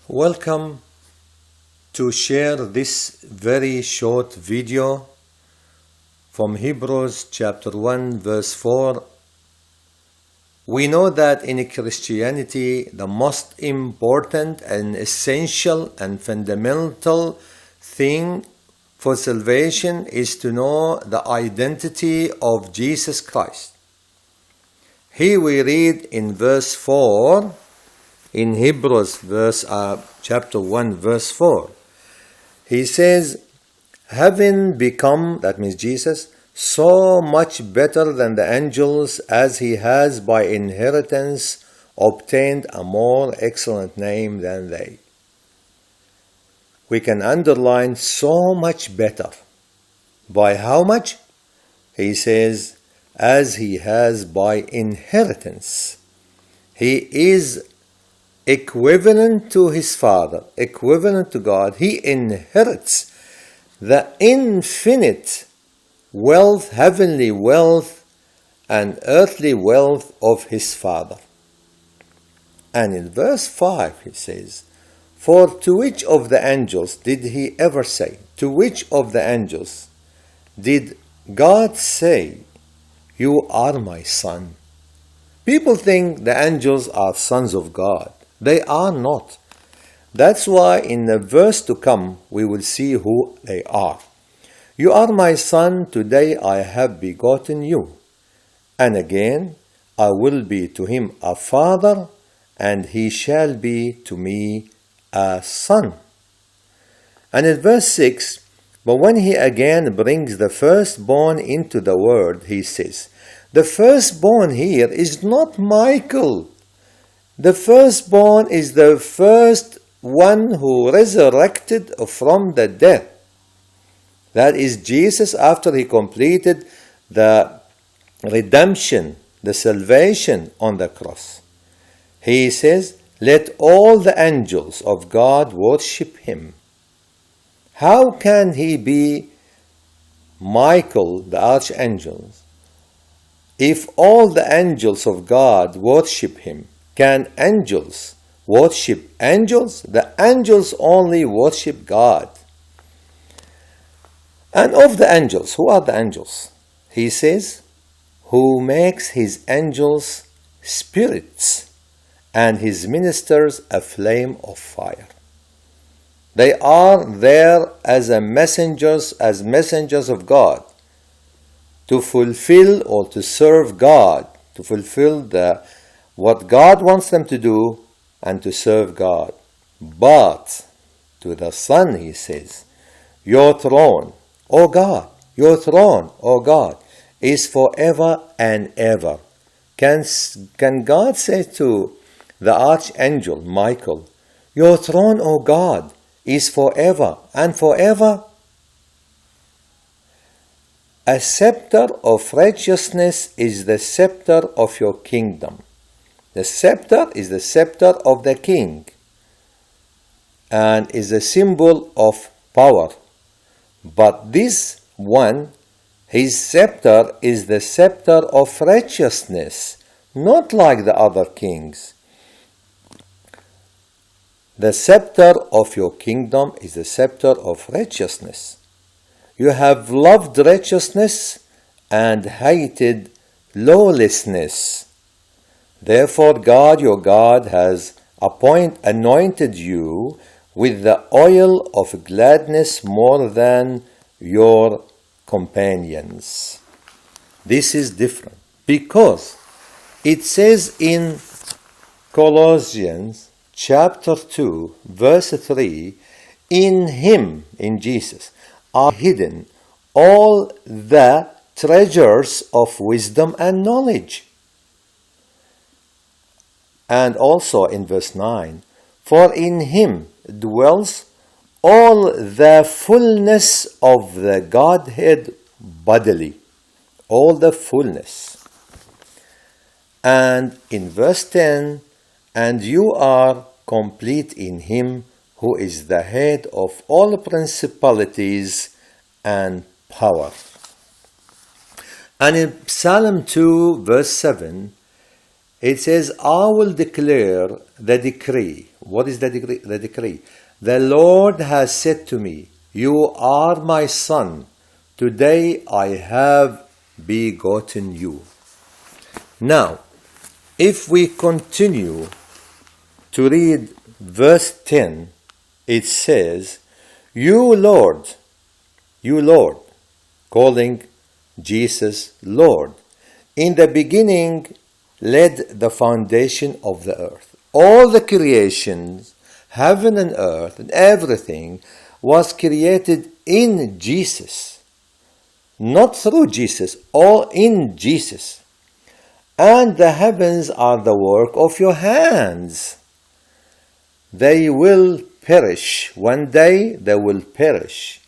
Welcome to share this very short video from Hebrews chapter 1 verse 4. We know that in Christianity the most important and essential and fundamental thing for salvation is to know the identity of Jesus Christ. Here we read in verse 4 in Hebrews chapter 1 verse 4. He says, having become, that means Jesus, so much better than the angels, as he has by inheritance obtained a more excellent name than they. We can underline so much better. By how much? He says, as he has by inheritance. He is equivalent to his Father, equivalent to God. He inherits the infinite wealth, heavenly wealth, and earthly wealth of his Father. And in verse 5 he says, for to which of the angels did he ever say, to which of the angels did God say, you are my son? People think the angels are sons of God. They are not. That's why in the verse to come we will see who they are. You are my son, today I have begotten you. And again, I will be to him a father, and he shall be to me a son. And in verse 6, but when he again brings the firstborn into the world, he says, the firstborn here is not Michael. The firstborn is the first one who resurrected from the dead. That is Jesus after he completed the redemption, the salvation on the cross. He says, let all the angels of God worship him. How can he be Michael, the archangel, if all the angels of God worship him? Can angels worship angels? The angels only worship God. And of the angels, who are the angels? He says, who makes his angels spirits and his ministers a flame of fire. They are there as messengers of God, to fulfill or to serve God, to fulfill what God wants them to do and to serve God. But to the Son he says, your throne, O God, your throne, O God, is forever and ever. Can God say to the archangel Michael, your throne, O God, is forever and forever? A scepter of righteousness is the scepter of your kingdom. The scepter is the scepter of the king and is a symbol of power. But this one, his scepter is the scepter of righteousness, not like the other kings. The scepter of your kingdom is the scepter of righteousness. You have loved righteousness and hated lawlessness. Therefore God, your God, has anointed you with the oil of gladness more than your companions. This is different because it says in Colossians chapter 2 verse 3, in him, in Jesus, are hidden all the treasures of wisdom and knowledge. And also in verse 9, for in him dwells all the fullness of the Godhead bodily. All the fullness. And in verse 10, and you are complete in him who is the head of all principalities and power. And in Psalm 2 verse 7, It says, I will declare the decree. What is the decree? The decree. The Lord has said to me, you are my son. Today I have begotten you. Now, if we continue to read verse 10, it says, you Lord, calling Jesus Lord, in the beginning laid the foundation of the earth. All the creations, heaven and earth and everything was created in Jesus. Not through Jesus, all in Jesus. And the heavens are the work of your hands. They will perish. One day they will perish.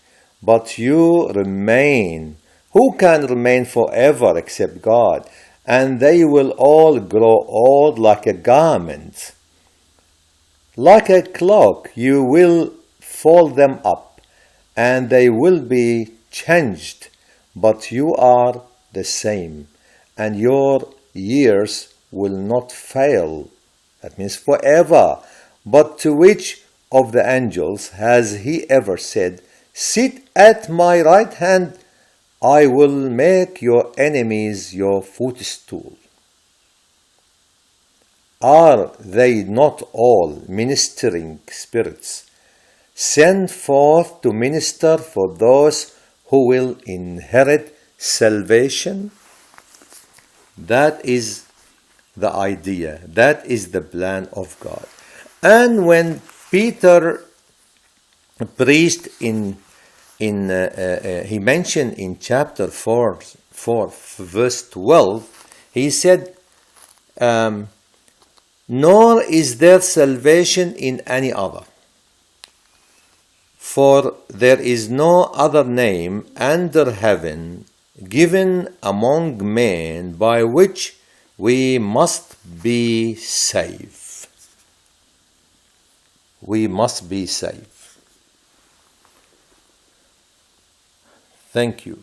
But you remain. Who can remain forever except God? And they will all grow old like a garment. Like a cloak, you will fold them up, and they will be changed. But you are the same, and your years will not fail. That means forever. But to which of the angels has he ever said, sit at my right hand, I will make your enemies your footstool? Are they not all ministering spirits, sent forth to minister for those who will inherit salvation? That is the idea. That is the plan of God. And when Peter preached he mentioned in chapter 4 verse 12, he said, nor is there salvation in any other, for there is no other name under heaven given among men by which we must be saved. We must be saved. Thank you.